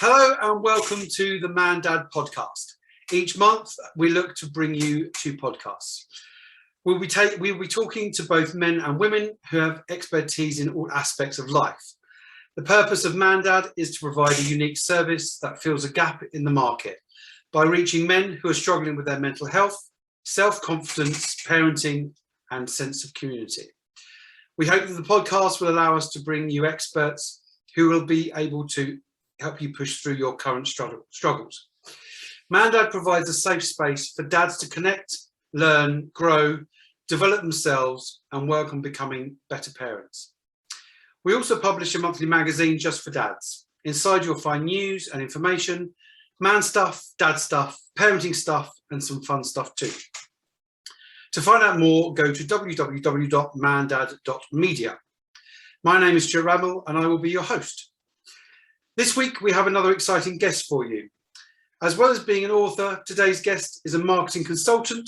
Hello and welcome to the Mandad podcast. Each month we look to bring you 2 podcasts. We'll be talking to both men and women who have expertise in all aspects of life. The purpose of Mandad is to provide a unique service that fills a gap in the market by reaching men who are struggling with their mental health, self-confidence, parenting and sense of community. We hope that the podcast will allow us to bring you experts who will be able to help you push through your current struggles. Mandad provides a safe space for dads to connect, learn, grow, develop themselves and work on becoming better parents. We also publish a monthly magazine just for dads. Inside you'll find news and information, man stuff, dad stuff, parenting stuff and some fun stuff too. To find out more, go to www.mandad.media. My name is Stuart Radmall and I will be your host. This week we have another exciting guest for you. As well as being an author, today's guest is a marketing consultant,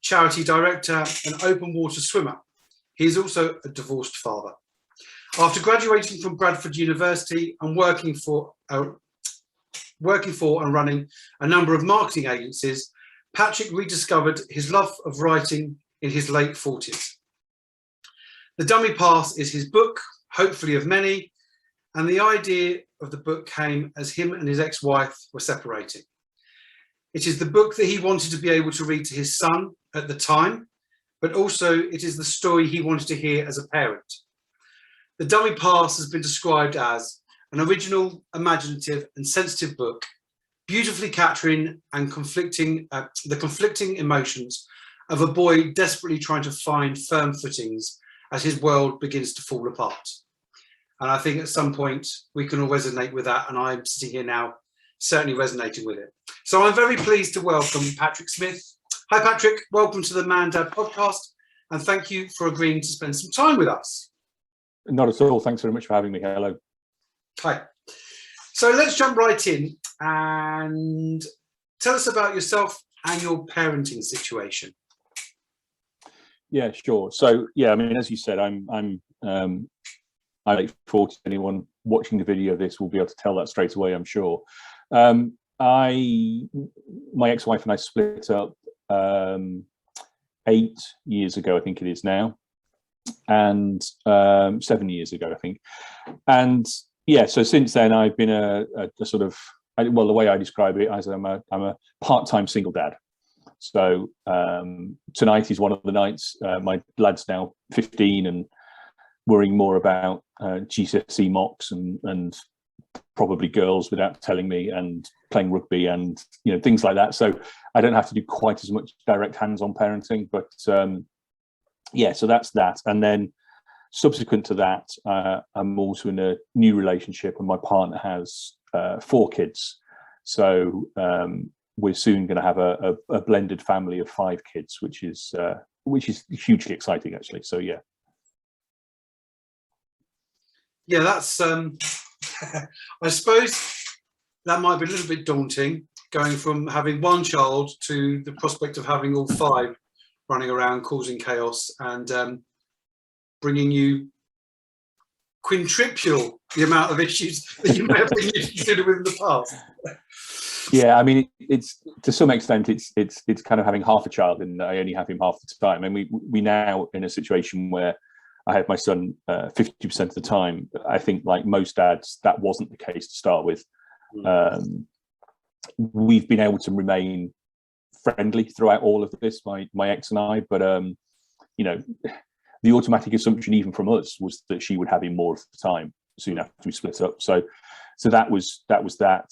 charity director and open water swimmer. He is also a divorced father. After graduating from Bradford University and working for and running a number of marketing agencies, Patrick rediscovered his love of writing in his late 40s. The Dummy Pass is his book, hopefully of many, and the idea of the book came as him and his ex-wife were separating. It is the book that he wanted to be able to read to his son at the time, but also it is the story he wanted to hear as a parent. The Dummy Pass has been described as an original, imaginative and sensitive book, beautifully capturing and the conflicting emotions of a boy desperately trying to find firm footings as his world begins to fall apart. And I think at some point we can all resonate with that, and I'm sitting here now certainly resonating with it. So I'm very pleased to welcome Patrick Smith. Hi Patrick, welcome to the Mandad podcast and thank you for agreeing to spend some time with us. Not at all, thanks very much for having me. Hello. Hi. So let's jump right in and tell us about yourself and your parenting situation. Yeah, sure. So yeah, I mean, as you said, I'm late 40s. Anyone watching the video of this will be able to tell that straight away, I'm sure. My ex-wife and I split up 8 years ago, I think it is now, and 7 years ago, I think. And yeah, so since then I've been a sort of, well, the way I describe it as I'm a part-time single dad. So tonight is one of the nights. My lad's now 15 and worrying more about GCSE mocks and probably girls without telling me, and playing rugby and things like that. So I don't have to do quite as much direct hands-on parenting, but yeah, so that's that. And then subsequent to that, I'm also in a new relationship and my partner has 4 kids. So we're soon going to have a blended family of 5 kids, which is hugely exciting actually. So yeah. Yeah, that's I suppose that might be a little bit daunting, going from having 1 child to the prospect of having all 5 running around causing chaos and bringing you quintuple the amount of issues that you may have been considered with in the past. Yeah, I mean, it's to some extent it's kind of having half a child, and I only have him half the time. And we now in a situation where I have my son 50% of the time. I think, like most dads, that wasn't the case to start with. We've been able to remain friendly throughout all of this, my ex and I, but the automatic assumption even from us was that she would have him more of the time soon after we split up. So that was that.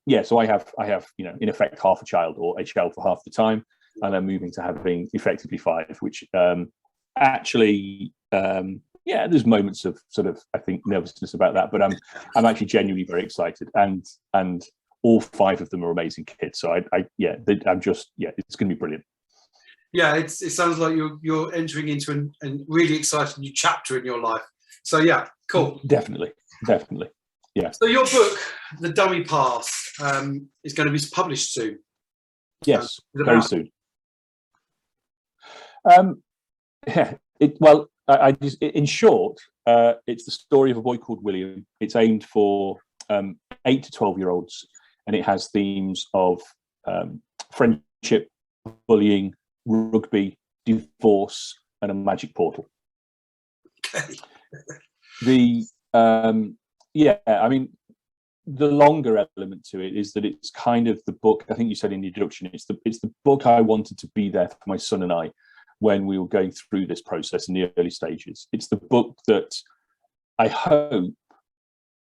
Yeah, so I have in effect half a child, or a child for half the time, and I'm moving to having effectively 5, which actually yeah, there's moments of sort of, I think, nervousness about that, but I'm actually genuinely very excited, and all 5 of them are amazing kids. So I'm just, yeah, it's going to be brilliant. Yeah, it sounds like you're entering into a really exciting new chapter in your life. So yeah, cool. Definitely. Yeah. So your book, The Dummy Pass, is going to be published soon. Yes, very soon. I just, in short, it's the story of a boy called William. It's aimed for 8 to 12-year-olds, and it has themes of friendship, bullying, rugby, divorce, and a magic portal. Okay. I mean, the longer element to it is that it's kind of the book. I think you said in the introduction, it's the book I wanted to be there for my son and I when we were going through this process in the early stages. It's the book that I hope.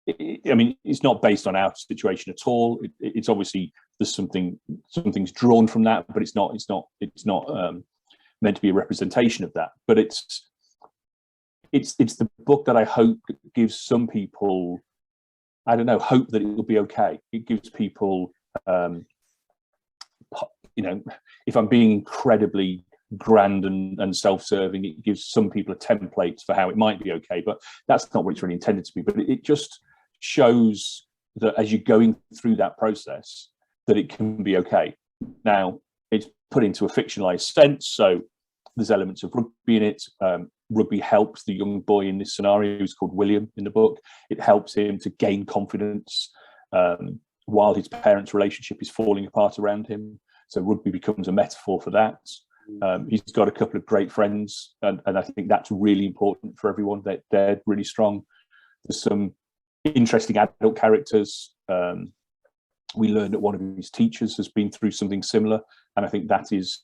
I mean, it's not based on our situation at all. It's obviously there's something's drawn from that, but it's not meant to be a representation of that. But it's the book that I hope gives some people, I don't know, hope that it will be okay. It gives people, if I'm being incredibly grand and self-serving, it gives some people a template for how it might be okay. But that's not what it's really intended to be. But it just shows that as you're going through that process, that it can be okay. Now, it's put into a fictionalized sense, so there's elements of rugby in it. Rugby helps the young boy in this scenario, who's called William in the book. It helps him to gain confidence while his parents' relationship is falling apart around him. So rugby becomes a metaphor for that. He's got a couple of great friends, and I think that's really important for everyone. They're really strong. There's some interesting adult characters. We learned that one of his teachers has been through something similar, and I think that is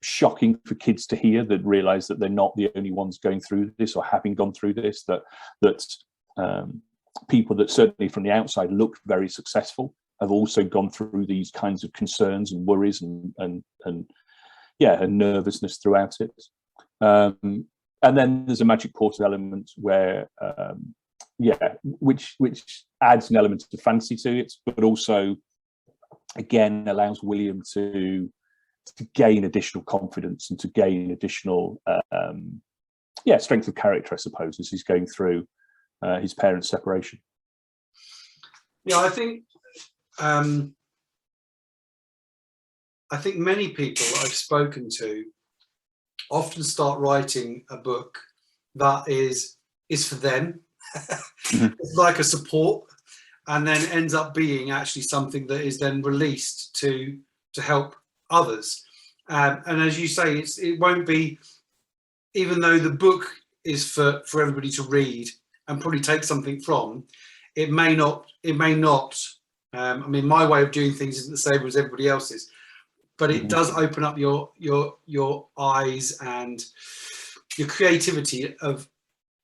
shocking for kids to hear, that realize that they're not the only ones going through this or having gone through this, that people that certainly from the outside looked very successful have also gone through these kinds of concerns and worries and nervousness throughout it. And then there's a magic portal element where which adds an element of fantasy to it, but also again allows William to gain additional confidence and to gain additional strength of character, I suppose, as he's going through his parents' separation. Yeah, I think many people I've spoken to often start writing a book that is for them. It's like a support, and then ends up being actually something that is then released to help others. And as you say, it won't be, even though the book is for everybody to read and probably take something from, it may not. I mean, my way of doing things isn't the same as everybody else's, but it does open up your eyes and your creativity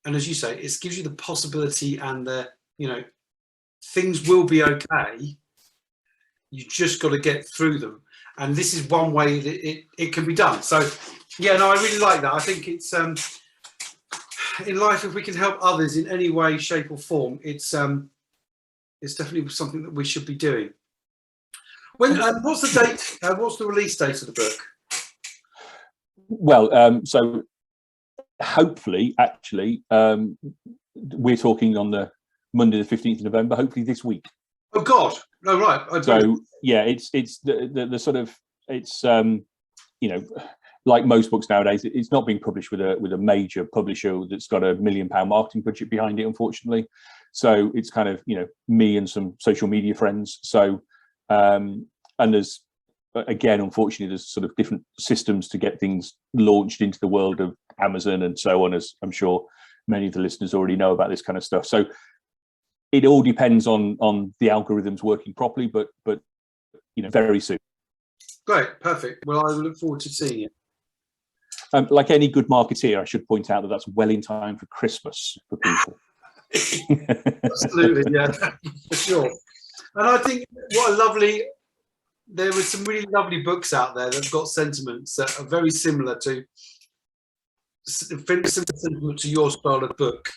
and as you say, it gives you the possibility and things will be okay. You just got to get through them. And this is one way that it can be done. So, yeah, no, I really like that. I think it's in life, if we can help others in any way, shape, or form, it's definitely something that we should be doing. What's the date? What's the release date of the book? Well, so hopefully, actually, we're talking on the Monday, the 15th of November. Hopefully, this week. Oh God! No, right. So yeah, it's the sort of like most books nowadays, it's not being published with a major publisher that's got £1 million marketing budget behind it, unfortunately. So it's kind of me and some social media friends. So and there's again, unfortunately, there's sort of different systems to get things launched into the world of Amazon and so on, as I'm sure many of the listeners already know about this kind of stuff. So it all depends on the algorithms working properly, but very soon. Great, perfect. Well, I look forward to seeing it. Like any good marketeer, I should point out that that's well in time for Christmas for people. Absolutely, yeah, for sure. And I think there were some really lovely books out there that have got sentiments that are very similar to your style of book,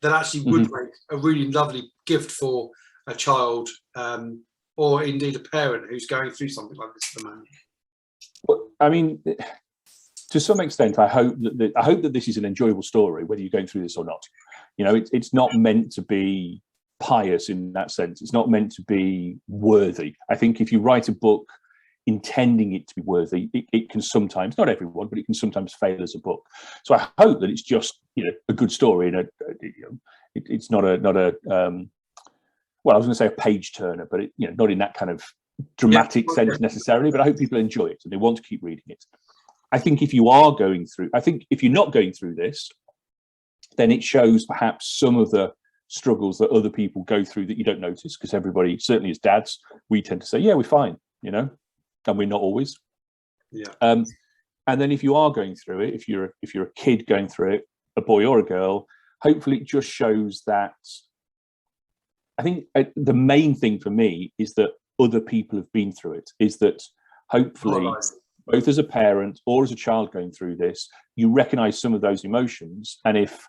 that actually would make a really lovely gift for a child, or indeed a parent who's going through something like this at the moment. Well, I mean, to some extent, I hope that this is an enjoyable story, whether you're going through this or not. It's not meant to be pious in that sense. It's not meant to be worthy. I think if you write a book intending it to be worthy, it can sometimes, not everyone, but it can sometimes fail as a book. So I hope that it's just, a good story, and it's not a well, I was going to say a page turner, but not in that kind of dramatic sense necessarily. But I hope people enjoy it and they want to keep reading it. I think if you're not going through this, then it shows perhaps some of the struggles that other people go through that you don't notice, because everybody, certainly as dads, we tend to say, yeah, we're fine, and we're not always. And then if you are going through it, if you're a kid going through it, a boy or a girl, hopefully it just shows that. I think the main thing for me is that other people have been through it, is that hopefully both as a parent or as a child going through this, you recognize some of those emotions. And if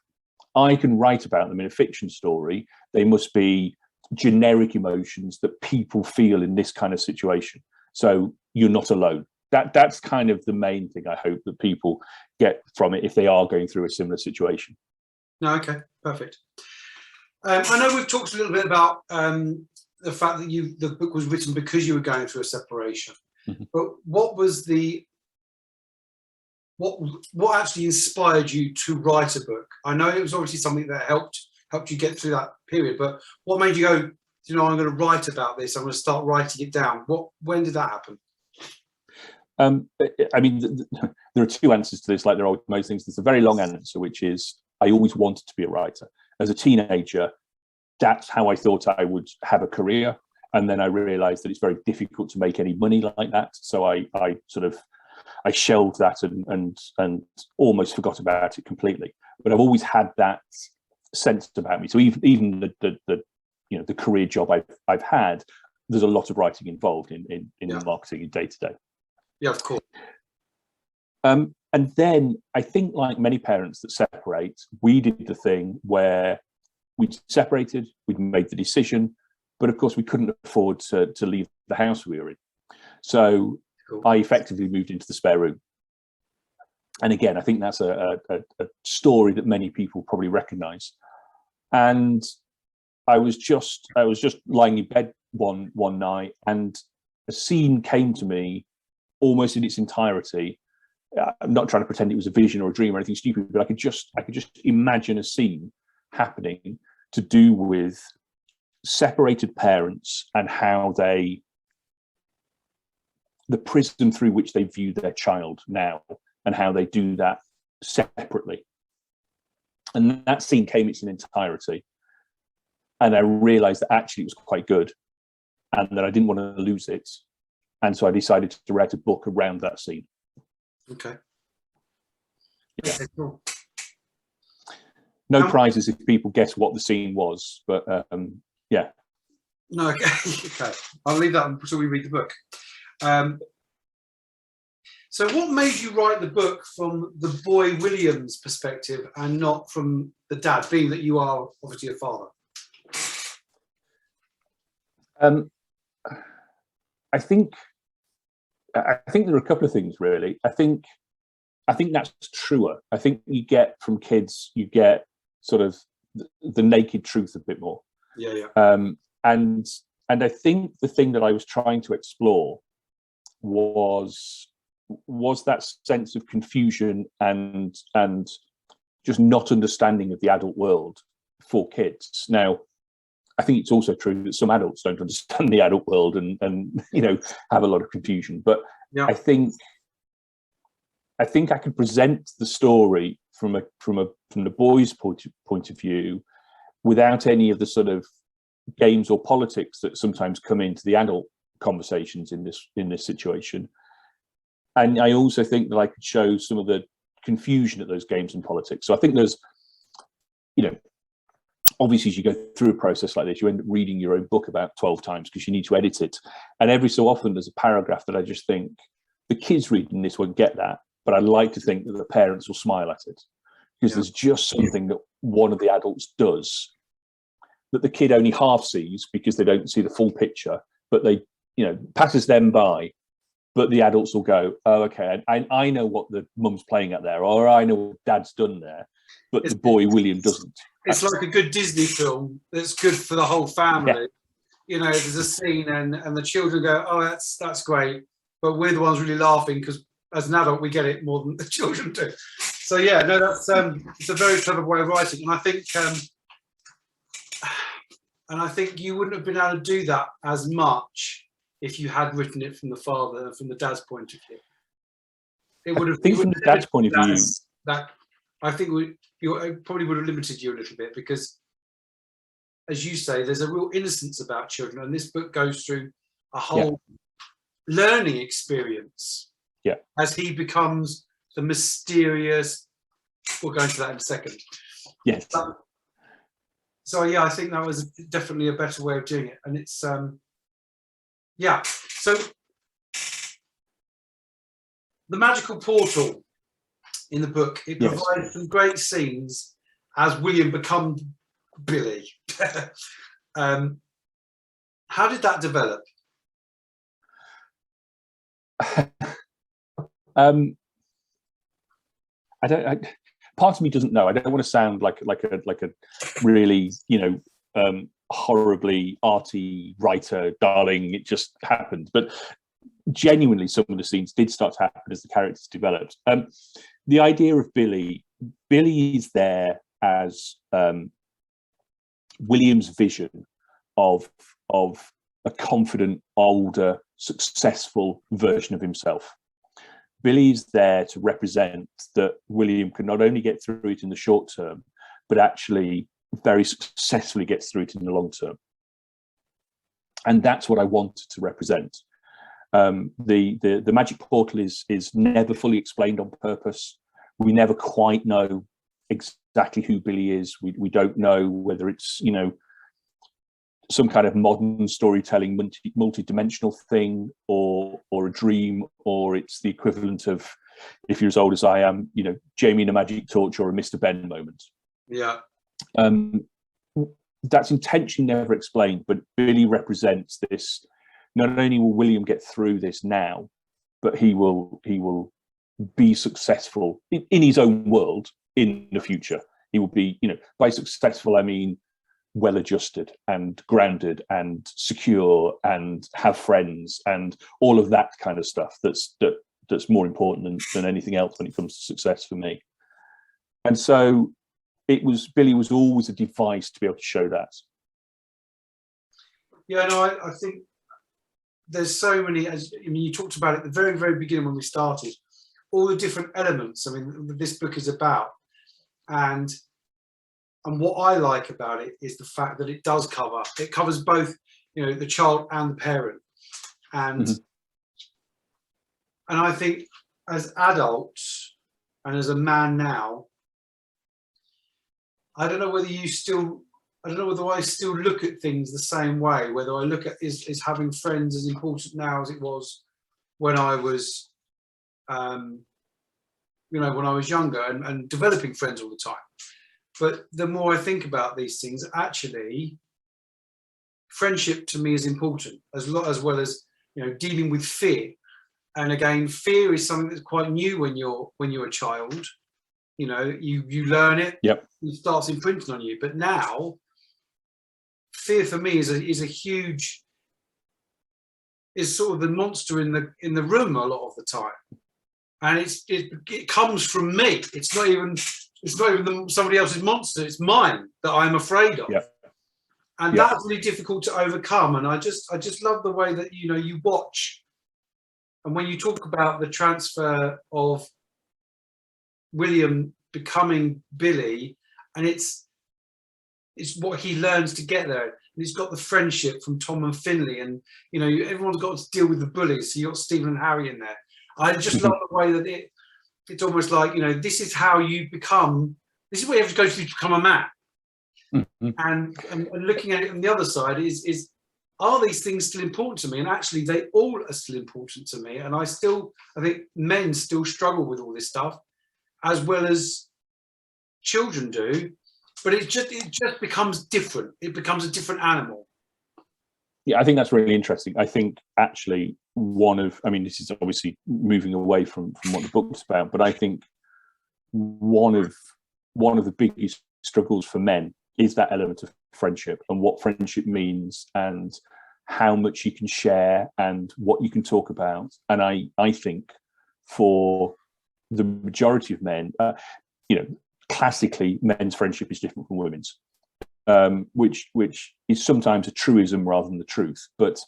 I can write about them in a fiction story, they must be generic emotions that people feel in this kind of situation. So you're not alone. That's kind of the main thing I hope that people get from it if they are going through a similar situation. No, okay, perfect. I know we've talked a little bit about the fact that the book was written because you were going through a separation. Mm-hmm. But what was what actually inspired you to write a book? I know it was obviously something that helped you get through that period, but what made you go, I'm going to write about this, I'm going to start writing it down? When did that happen? I mean, there are two answers to this, like there are most things. There's a very long answer, which is I always wanted to be a writer. As a teenager, that's how I thought I would have a career. And then I realized that it's very difficult to make any money like that. So I shelved that and almost forgot about it completely. But I've always had that sense about me. So even the career job I've had, there's a lot of writing involved in marketing day to day. Yeah, of course. And then I think, like many parents that separate, we did the thing where we'd separated, we'd made the decision, but of course we couldn't afford to leave the house we were in. So cool. I effectively moved into the spare room. And again, I think that's a story that many people probably recognize. And I was just lying in bed one night, and a scene came to me almost in its entirety. I'm not trying to pretend it was a vision or a dream or anything stupid, but I could just imagine a scene happening to do with separated parents and how the prism through which they view their child now and how they do that separately. And that scene came in its entirety. And I realized that actually it was quite good and that I didn't want to lose it. And so I decided to write a book around that scene. Okay. Yeah. Cool. No prizes if people guess what the scene was, but yeah. No, okay. Okay. I'll leave that until we read the book. So what made you write the book from the boy William's perspective and not from the dad, being that you are obviously a father? I think there are a couple of things, really. I think that's truer. I think you get from kids, you get sort of the naked truth a bit more. Yeah. And I think the thing that I was trying to explore was that sense of confusion and just not understanding of the adult world for kids. Now, I think it's also true that some adults don't understand the adult world and have a lot of confusion. But yeah. I think I could present the story from the boys' point of view without any of the sort of games or politics that sometimes come into the adult conversations in this situation. And I also think that I could show some of the confusion at those games and politics. So I think there's, obviously as you go through a process like this, you end up reading your own book about 12 times because you need to edit it. And every so often there's a paragraph that I just think the kids reading this won't get that, but I'd like to think that the parents will smile at it because there's just something that one of the adults does that the kid only half sees because they don't see the full picture, but they, passes them by. But the adults will go, oh, okay, I know what the mum's playing at there, or I know what dad's done there, but the boy William doesn't. It's like a good Disney film that's good for the whole family. Yeah. There's a scene and the children go, oh, that's great. but we're the ones really laughing because as an adult we get it more than the children do. So yeah, no, that's it's a very clever way of writing, and I think you wouldn't have been able to do that as much if you had written it from the father and from the dad's point of view. It would have. I think from the dad's point of view, I think it probably would have limited you a little bit because, as you say, there's a real innocence about children, and this book goes through a whole learning experience. Yeah. As he becomes the mysterious. We'll go into that in a second. Yes. So yeah, I think that was definitely a better way of doing it, and it's yeah. So the magical portal in the book, it provides some great scenes as William becomes Billy. How did that develop? Part of me doesn't know. I don't want to sound like a really, horribly arty writer, darling. It just happened. But genuinely, some of the scenes did start to happen as the characters developed. The idea of Billy is there as William's vision of a confident, older, successful version of himself. Billy's there to represent that William can not only get through it in the short term, but actually very successfully gets through it in the long term. And that's what I wanted to represent. The magic portal is never fully explained on purpose. We never quite know exactly who Billy is. We don't know whether it's, some kind of modern storytelling multi-dimensional thing or a dream, or it's the equivalent of, if you're as old as I am, Jamie and a magic torch or a Mr. Ben moment. Yeah. That's intentionally never explained, but Billy represents this. Not only will William get through this now, but he will be successful in his own world in the future. He will be, by successful, I mean well-adjusted and grounded and secure and have friends and all of that kind of stuff that's more important than anything else when it comes to success for me. And so Billy was always a device to be able to show that. Yeah, no, I think there's so many, you talked about it at the very, very beginning when we started, all the different elements, this book is about. And what I like about it is the fact that it covers both, the child and the parent. And and I think as adults and as a man now, I don't know whether I still look at things the same way, whether I look at is having friends as important now as it was when I was when I was younger and developing friends all the time. But the more I think about these things, actually, friendship to me is important as well as dealing with fear. And again, fear is something that's quite new when you're a child. You learn it. Yep. It starts imprinting on you. But now, fear for me is a huge, is sort of the monster in the room a lot of the time, and it comes from me. It's not even somebody else's monster. It's mine that I'm afraid of. Yep. And that's really difficult to overcome. And I just love the way that you watch, and when you talk about the transfer of William becoming Billy, and it's what he learns to get there. And he's got the friendship from Tom and Finley, and everyone's got to deal with the bullies. So you got Stephen and Harry in there. I just love the way that it's almost like this is how you become. This is what you have to go through to become a man. And looking at it on the other side is are these things still important to me? And actually, they all are still important to me. And I think men still struggle with all this stuff, as well as children do, but it just becomes different. It becomes a different animal. Yeah, I think that's really interesting. I think actually this is obviously moving away from what the book's about, but I think one of the biggest struggles for men is that element of friendship and what friendship means and how much you can share and what you can talk about. And I think for the majority of men, classically, men's friendship is different from women's, which is sometimes a truism rather than the truth. But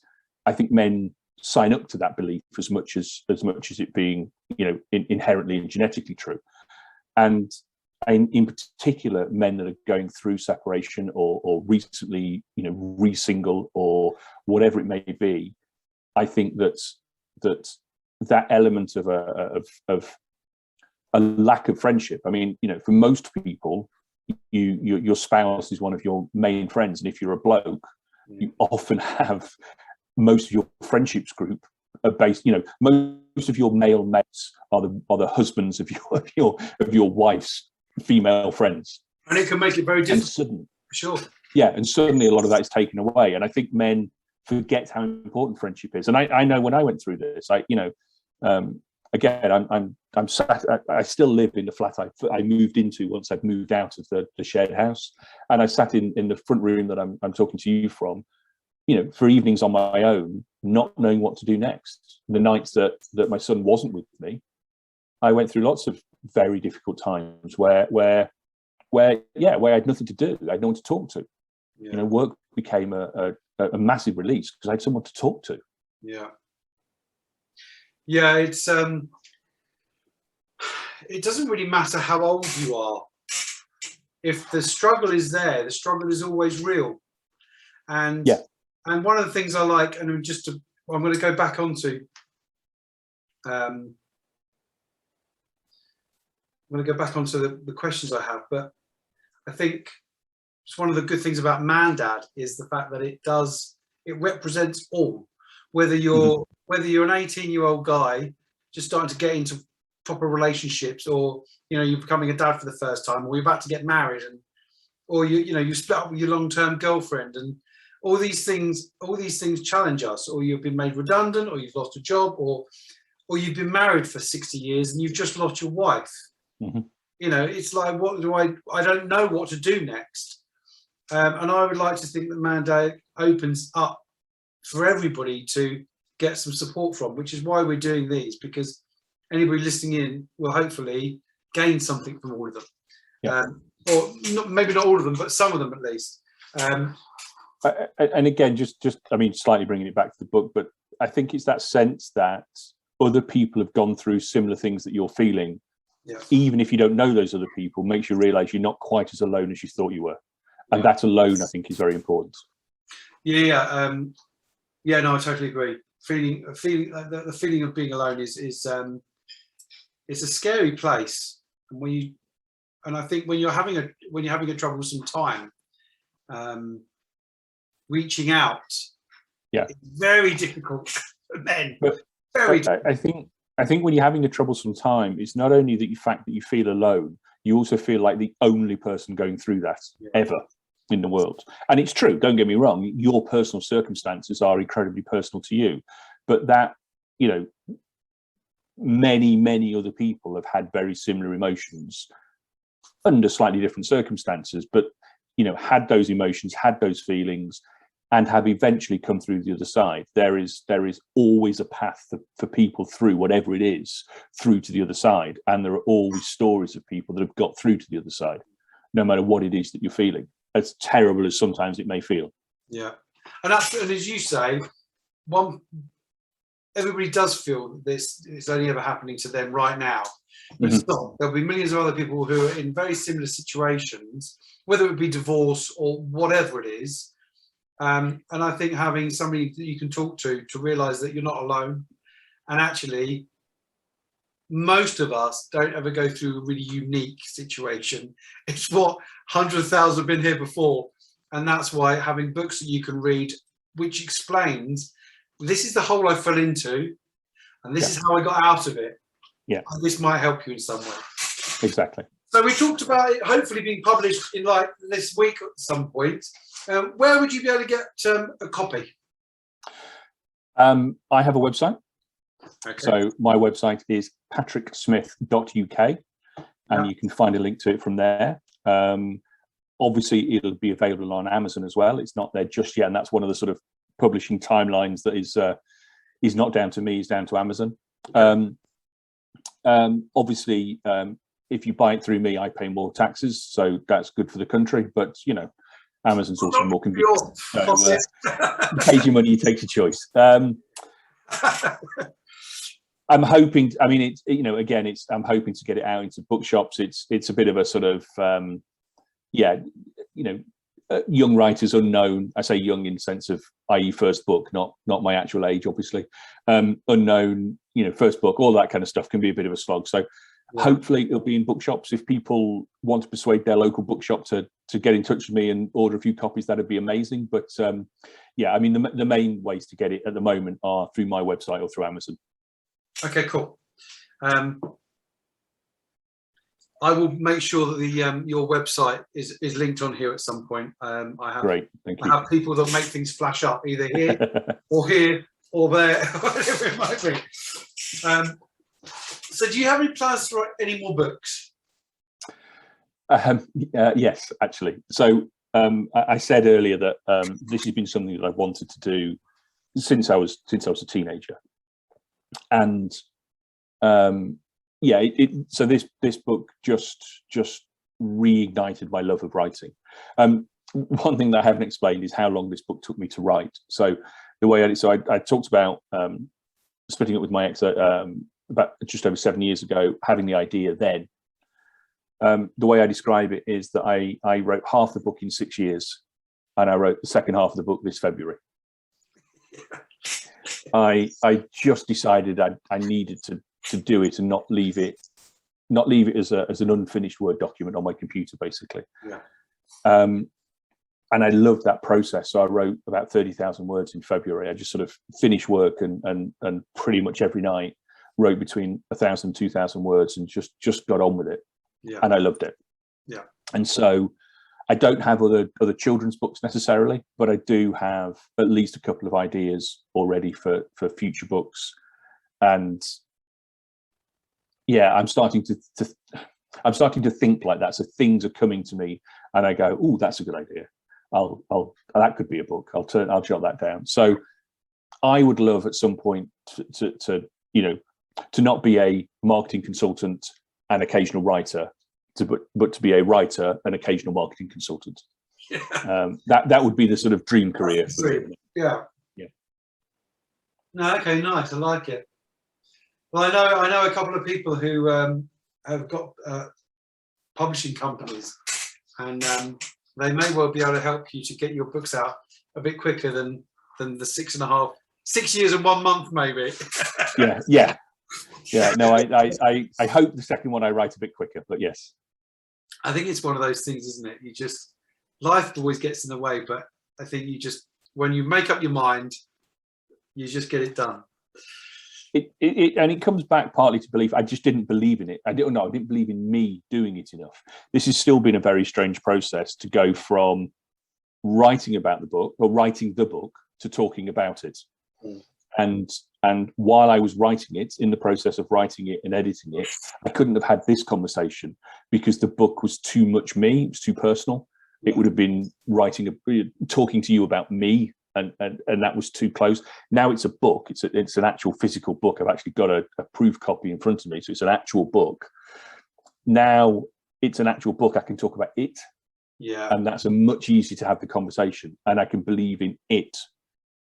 I think men sign up to that belief as much as it being, inherently and genetically true. And in particular, men that are going through separation or recently, re-single or whatever it may be, I think that element of a lack of friendship. I mean, for most people, your spouse is one of your main friends, and if you're a bloke, you often have most of your friendships group are based. Most of your male mates are the husbands of your wife's female friends, and it can make it very difficult. Suddenly, sure. Yeah, and suddenly a lot of that is taken away, and I think men forget how important friendship is. And I know when I went through this, again, I'm sat. I still live in the flat I moved into once I'd moved out of the shared house, and I sat in the front room that I'm talking to you from, for evenings on my own, not knowing what to do next. The nights that my son wasn't with me, I went through lots of very difficult times where I had nothing to do. I had no one to talk to. Yeah. Work became a massive release because I had someone to talk to. Yeah, it's it doesn't really matter how old you are. If the struggle is there, the struggle is always real. And one of the things I like, and I'm going to go back onto the questions I have, but I think it's one of the good things about Mandad is the fact that it represents all, whether you're an 18-year-old guy just starting to get into proper relationships, or you're becoming a dad for the first time, or you're about to get married, or you split up with your long-term girlfriend, and all these things challenge us, or you've been made redundant, or you've lost a job, or you've been married for 60 years and you've just lost your wife. It's like, I don't know what to do next. And I would like to think that Mandad opens up for everybody to get some support from, which is why we're doing these, because anybody listening in will hopefully gain something from all of them. Or maybe not all of them, but some of them at least. And again, just slightly bringing it back to the book, but I think it's that sense that other people have gone through similar things that you're feeling. Even if you don't know those other people, makes you realize you're not quite as alone as you thought you were. And that alone, I think, is very important. No, I totally agree. The feeling of being alone is it's a scary place. And I think when you're having a troublesome time, reaching out, it's very difficult for men. I think when you're having a troublesome time, it's not only the fact that you feel alone, you also feel like the only person going through that ever in the world. And it's true, don't get me wrong, your personal circumstances are incredibly personal to you, but that, many other people have had very similar emotions under slightly different circumstances, but, had those emotions, had those feelings, and have eventually come through the other side. There is always a path for people through whatever it is, through to the other side. And there are always stories of people that have got through to the other side, no matter what it is that you're feeling, as terrible as sometimes it may feel. Yeah. And as you say, everybody does feel that this is only ever happening to them right now. But it's not. There'll be millions of other people who are in very similar situations, whether it be divorce or whatever it is. And I think having somebody that you can talk to realise that you're not alone. And actually, most of us don't ever go through a really unique situation. It's what hundreds of thousands have been here before. And that's why having books that you can read, which explains, this is the hole I fell into, and this is how I got out of it. Yeah. And this might help you in some way. Exactly. So we talked about it hopefully being published in like this week at some point. Where would you be able to get a copy? I have a website. Okay. So my website is patricksmith.uk, and you can find a link to it from there. Obviously, it'll be available on Amazon as well. It's not there just yet, and that's one of the sort of publishing timelines that is not down to me, is down to Amazon. Obviously, if you buy it through me, I pay more taxes, so that's good for the country. But you know, Amazon's also more convenient. So, pays your money, you take your choice. I'm hoping. I mean, it's, you know, again, it's, I'm hoping to get it out into bookshops. It's a bit of a sort of yeah, you know, young writers, unknown. I say young in the sense of, i.e., first book, not my actual age, obviously. Unknown, you know, first book, all that kind of stuff can be a bit of a slog. So hopefully it'll be in bookshops. If people want to persuade their local bookshop to get in touch with me and order a few copies, that'd be amazing. But yeah, I mean, the main ways to get it at the moment are through my website or through Amazon. Okay, cool. I will make sure that the your website is linked on here at some point. I have, great, thank you. I have people that make things flash up either here or here or there, whatever it might be. So, do you have any plans to write any more books? Yes, actually. So I said earlier that this has been something that I've wanted to do since I was a teenager, and yeah, so this book just reignited my love of writing. One thing that I haven't explained is how long this book took me to write. So the way I talked about splitting up with my ex about just over 7 years ago, having the idea then. The way I describe it is that I wrote half the book in 6 years, and I wrote the second half of the book this February. I just decided I needed to do it and not leave it as an unfinished Word document on my computer, basically. Yeah. And I loved that process. So I wrote about 30,000 words in February. I just sort of finished work and pretty much every night wrote between 1,000 and 2,000 words and just got on with it. Yeah. And I loved it. Yeah. And so I don't have other children's books necessarily, but I do have at least a couple of ideas already for future books. And yeah, I'm starting to think like that. So things are coming to me, and I go, "Oh, that's a good idea. That could be a book. I'll jot that down." So I would love at some point to you know, to not be a marketing consultant and occasional writer, but to be a writer and occasional marketing consultant. Yeah. That would be the sort of dream career. Yeah. Yeah. No, okay, nice. I like it. Well, I know a couple of people who have got publishing companies, and they may well be able to help you to get your books out a bit quicker than the 6 years and 1 month, maybe. Yeah. No, I hope the second one I write a bit quicker, but yes. I think it's one of those things, isn't it? Life always gets in the way, but I think when you make up your mind, you just get it done. It comes back partly to belief. I just didn't believe in it. I didn't believe in me doing it enough. This has still been a very strange process to go from writing about the book or writing the book to talking about it. And while I was writing it, in the process of writing it and editing it, I couldn't have had this conversation because the book was too much me. It was too personal. It would have been talking to you about me. And that was too close. Now it's a book. It's an actual physical book. I've actually got a proof copy in front of me, so it's an actual book. Now it's an actual book. I can talk about it, yeah, and that's a much easier to have the conversation. And I can believe in it.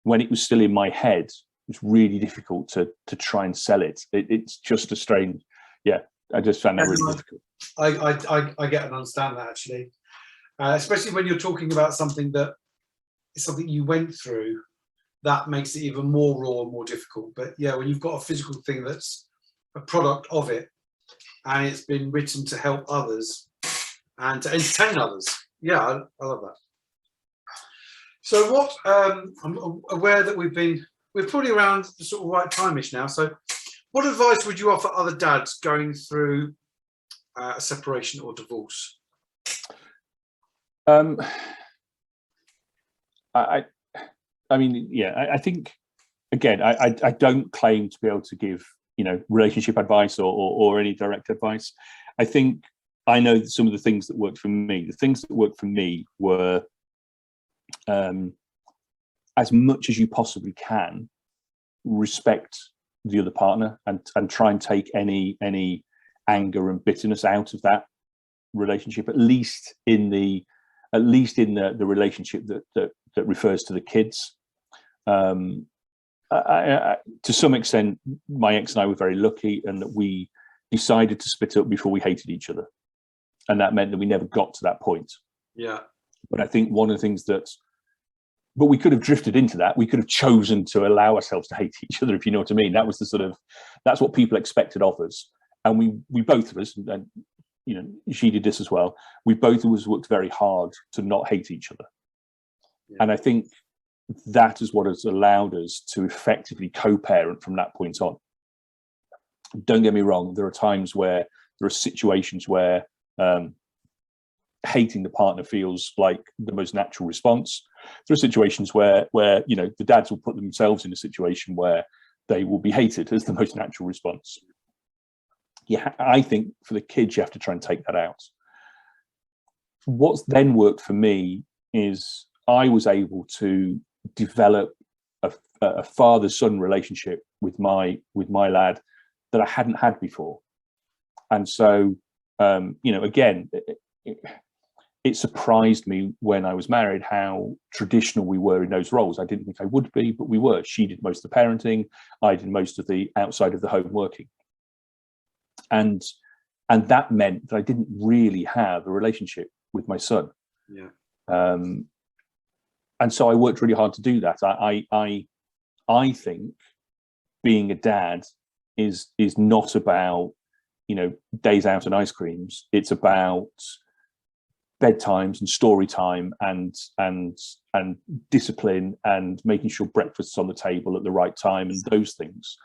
When it was still in my head, it was really difficult to try and sell it. It's just a strange. Yeah, I just found that really difficult. I get and understand that, actually, especially when you're talking about something that. It's something you went through, that makes it even more raw and more difficult. But yeah, when you've got a physical thing that's a product of it, and it's been written to help others and to entertain others, yeah, I love that. So what? I'm aware that we're probably around the sort of right time-ish now. So, what advice would you offer other dads going through a separation or divorce? I mean, yeah, I think, again, I don't claim to be able to give, you know, relationship advice or any direct advice. I think I know some of the things that worked for me. The things that worked for me were as much as you possibly can, respect the other partner and try and take any anger and bitterness out of that relationship, at least in the relationship that refers to the kids. To some extent, my ex and I were very lucky, and that we decided to split up before we hated each other, and that meant that we never got to that point. Yeah. But I think one of the things but we could have drifted into that. We could have chosen to allow ourselves to hate each other, if you know what I mean. That was that's what people expected of us. And we both of us, and you know, she did this as well. We both of us worked very hard to not hate each other. Yeah. And I think that is what has allowed us to effectively co-parent from that point on. Don't get me wrong. There are situations where hating the partner feels like the most natural response. There are situations where you know, the dads will put themselves in a situation where they will be hated as the most natural response. Yeah, I think for the kids, you have to try and take that out. What's then worked for me is I was able to develop a father-son relationship with my lad that I hadn't had before. And so, you know, again, it surprised me when I was married how traditional we were in those roles. I didn't think I would be, but we were. She did most of the parenting, I did most of the outside of the home working. And that meant that I didn't really have a relationship with my son. Yeah. And so I worked really hard to do that. I think being a dad is not about, you know, days out and ice creams. It's about bedtimes and story time and discipline and making sure breakfast's on the table at the right time and those things,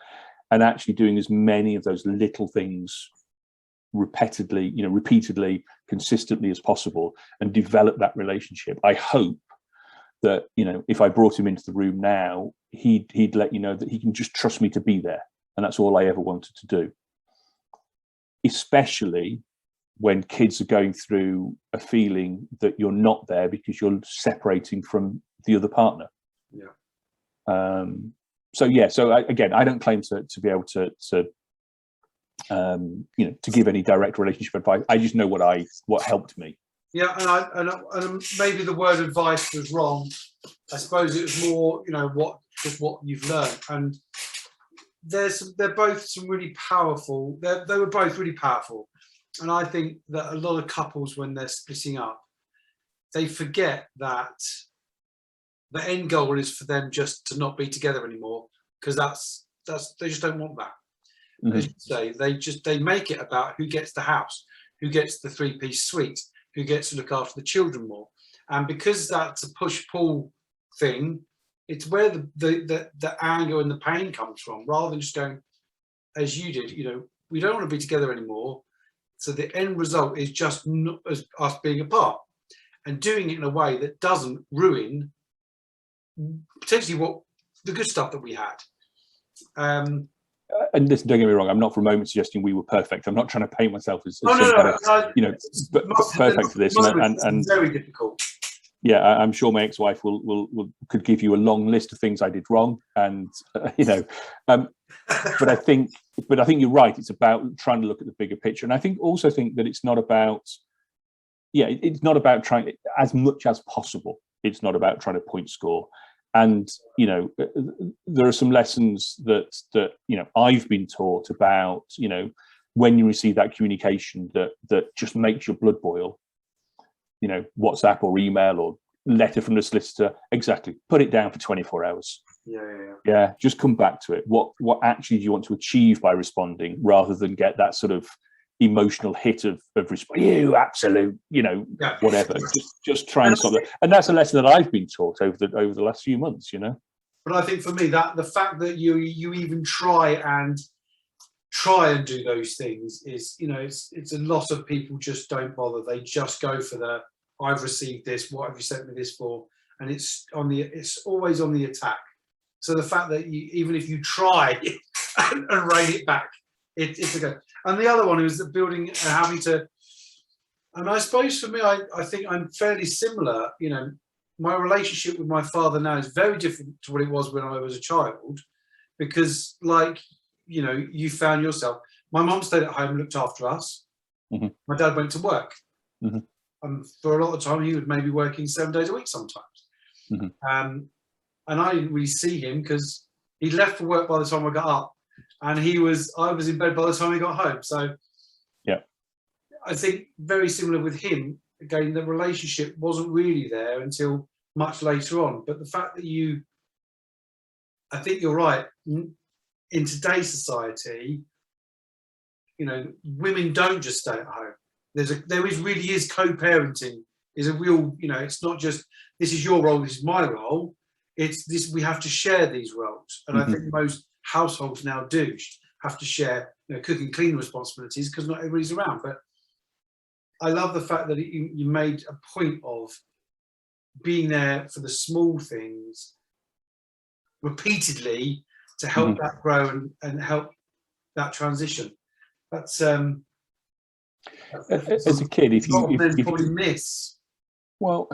and actually doing as many of those little things repeatedly, consistently as possible, and develop that relationship. I hope that, you know, if I brought him into the room now, he'd let you know that he can just trust me to be there, and that's all I ever wanted to do. Especially when kids are going through a feeling that you're not there because you're separating from the other partner. Yeah. So again, I don't claim to be able to you know, to give any direct relationship advice. I just know what helped me. Yeah, and maybe the word advice was wrong. I suppose it was more, you know, what you've learned, and they're both some really powerful. They were both really powerful, and I think that a lot of couples, when they're splitting up, they forget that the end goal is for them just to not be together anymore, because that's they just don't want that. Mm-hmm. As you say, they make it about who gets the house, who gets the 3-piece suite, who gets to look after the children more, and because that's a push-pull thing, it's where the anger and the pain comes from, rather than just going, as you did, you know, we don't want to be together anymore, so the end result is just not as us being apart, and doing it in a way that doesn't ruin potentially what the good stuff that we had. And listen, don't get me wrong, I'm not for a moment suggesting we were perfect. I'm not trying to paint myself as you know, perfect for this. And very difficult. Yeah, I'm sure my ex-wife could give you a long list of things I did wrong, and you know, but I think you're right. It's about trying to look at the bigger picture, and I also think that it's not about trying, as much as possible. It's not about trying to point score. And, you know, there are some lessons that you know, I've been taught about, you know, when you receive that communication that just makes your blood boil, you know, WhatsApp or email or letter from the solicitor, exactly, put it down for 24 hours. Yeah, just come back to it. What actually do you want to achieve by responding, rather than get that sort of emotional hit of response, you absolute, you know, whatever. Just try and stop that. And that's a lesson that I've been taught over the last few months, you know. But I think for me, that the fact that you even try and do those things is, you know, it's a lot of people just don't bother. They just go for the, I've received this, what have you sent me this for? And it's always on the attack. So the fact that even if you try and rein it back, it's a go. And the other one is the building and having to, and I suppose for me, I think I'm fairly similar, you know, my relationship with my father now is very different to what it was when I was a child, because, like, you know, you found yourself. My mum stayed at home and looked after us. Mm-hmm. My dad went to work. Mm-hmm. And for a lot of time, he was maybe working 7 days a week sometimes. Mm-hmm. And I didn't really see him because he left for work by the time I got up, and I was in bed by the time he got home. So yeah, I think very similar with him. Again, the relationship wasn't really there until much later on. But the fact that I think you're right. In today's society, you know, women don't just stay at home. Really is co-parenting is a real, you know, it's not just this is your role, this is my role. It's this, we have to share these roles. And I think most households now do have to share, you know, cooking, cleaning responsibilities, because not everybody's around. But I love the fact that you made a point of being there for the small things repeatedly to help that grow and help that transition. That's as a kid, if probably miss. Well,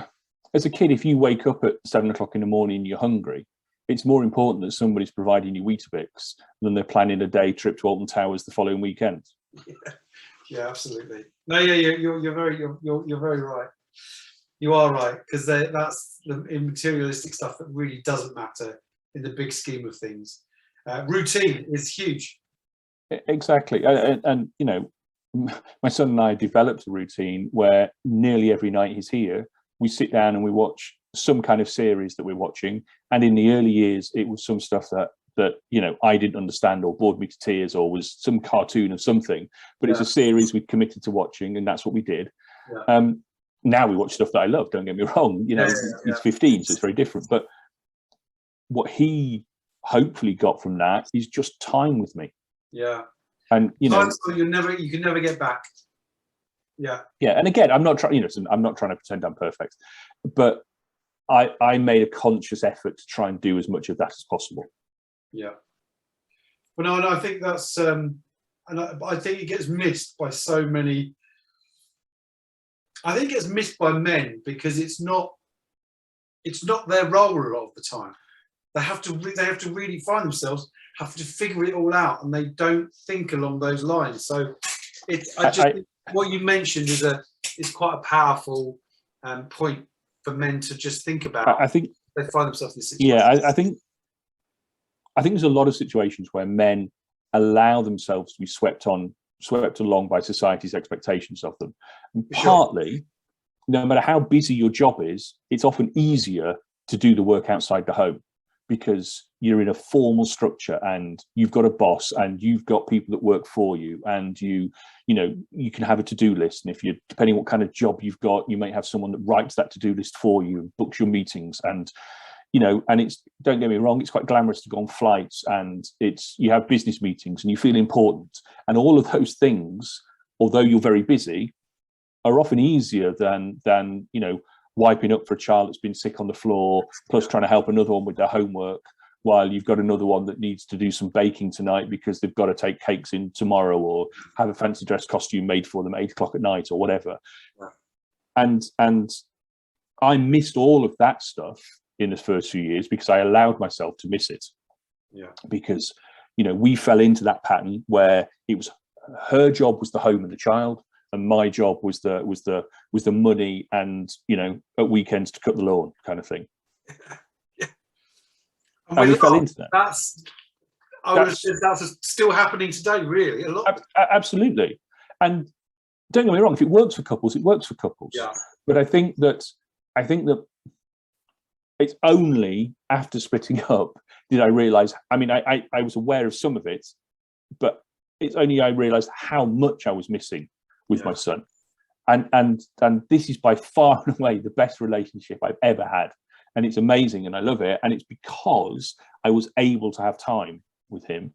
as a kid, if you wake up at 7 o'clock in the morning and you're hungry, it's more important that somebody's providing you Weetabix than they're planning a day trip to Alton Towers the following weekend. Yeah, absolutely. No, yeah, you're very right. You are right, because that's the materialistic stuff that really doesn't matter in the big scheme of things. Routine is huge. Exactly, and you know, my son and I developed a routine where nearly every night he's here, we sit down and we watch some kind of series that we're watching. And in the early years, it was some stuff that you know I didn't understand or bored me to tears, or was some cartoon of something. But it's a series we'd committed to watching, and that's what we did. Yeah. Now we watch stuff that I love. Don't get me wrong. You know, he's 15, so it's very different. But what he hopefully got from that is just time with me. Yeah. And you know, you can never get back. Yeah. Yeah. And again, I'm not trying, you know, I'm not trying to pretend I'm perfect, but I made a conscious effort to try and do as much of that as possible. Yeah. Well, no, I think that's and I think it gets missed by so many. I think it gets missed by men because it's not their role a lot of the time. They have to really find themselves, have to figure it all out, and they don't think along those lines. So what you mentioned is quite a powerful point for men to just think about. I think they find themselves in this situation. Yeah, I think there's a lot of situations where men allow themselves to be swept along by society's expectations of them. And partly, no matter how busy your job is, it's often easier to do the work outside the home because you're in a formal structure and you've got a boss and you've got people that work for you, and you can have a to-do list. And if you, depending what kind of job you've got, you may have someone that writes that to-do list for you and books your meetings. And and it's, don't get me wrong, it's quite glamorous to go on flights, and you have business meetings and you feel important, and all of those things, although you're very busy, are often easier than wiping up for a child that's been sick on the floor, plus trying to help another one with their homework while you've got another one that needs to do some baking tonight because they've got to take cakes in tomorrow, or have a fancy dress costume made for them at 8 o'clock at night or whatever. And I missed all of that stuff in the first few years because I allowed myself to miss it. Yeah. Because we fell into that pattern where it was her job was the home and the child, and my job was the money and at weekends to cut the lawn kind of thing. Yeah. And we fell into that. That's still happening today, really, a lot. Absolutely. And don't get me wrong, if it works for couples, it works for couples. Yeah. But I think that it's only after splitting up did I realize, I was aware of some of it, but it's only I realized how much I was missing with my son. And this is by far and away the best relationship I've ever had. And it's amazing and I love it. And it's because I was able to have time with him.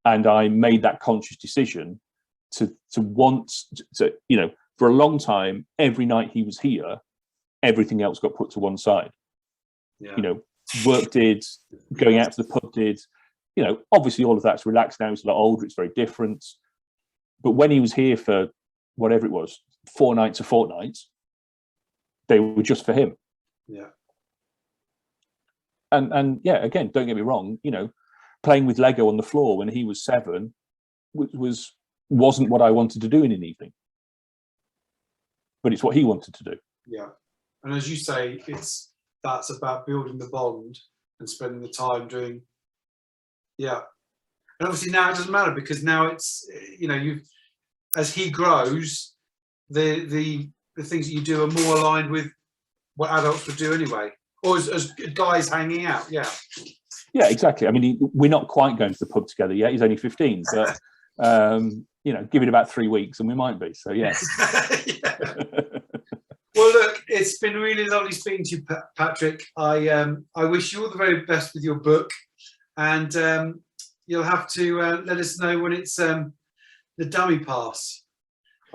And I made that conscious decision to want to, for a long time, every night he was here, everything else got put to one side. Yeah. Work did, going out to the pub did, obviously all of that's relaxed now. He's a lot older, it's very different. But when he was here for whatever it was, 4 nights a fortnight, they were just for him. Yeah. And yeah, again, don't get me wrong, playing with Lego on the floor when he was 7 wasn't what I wanted to do in an evening, but it's what he wanted to do. Yeah, and as you say, that's about building the bond and spending the time doing. Yeah, and obviously now it doesn't matter, because now it's, as he grows, the things that you do are more aligned with what adults would do anyway, or as guys hanging out. Yeah. Yeah, exactly. I mean, we're not quite going to the pub together yet. He's only 15, but give it about 3 weeks and we might be. So yeah. Well, look, it's been really lovely speaking to you, Patrick. I wish you all the very best with your book, and you'll have to let us know when it's the dummy pass.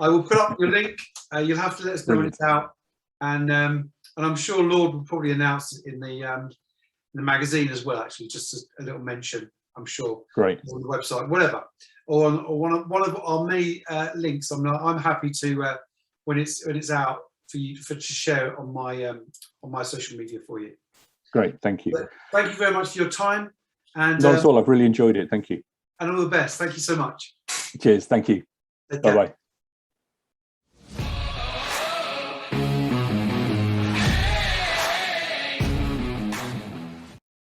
I will put up your link. You'll have to let us know when it's out, and I'm sure Lord will probably announce it in the magazine as well. Actually, just a little mention. I'm sure. Great. On the website, whatever, or one of our many links. I'm happy to when it's out for you to share it on my social media for you. Great, thank you. But thank you very much for your time. And not at all. I've really enjoyed it. Thank you. And all the best. Thank you so much. Cheers. Thank you. Bye bye.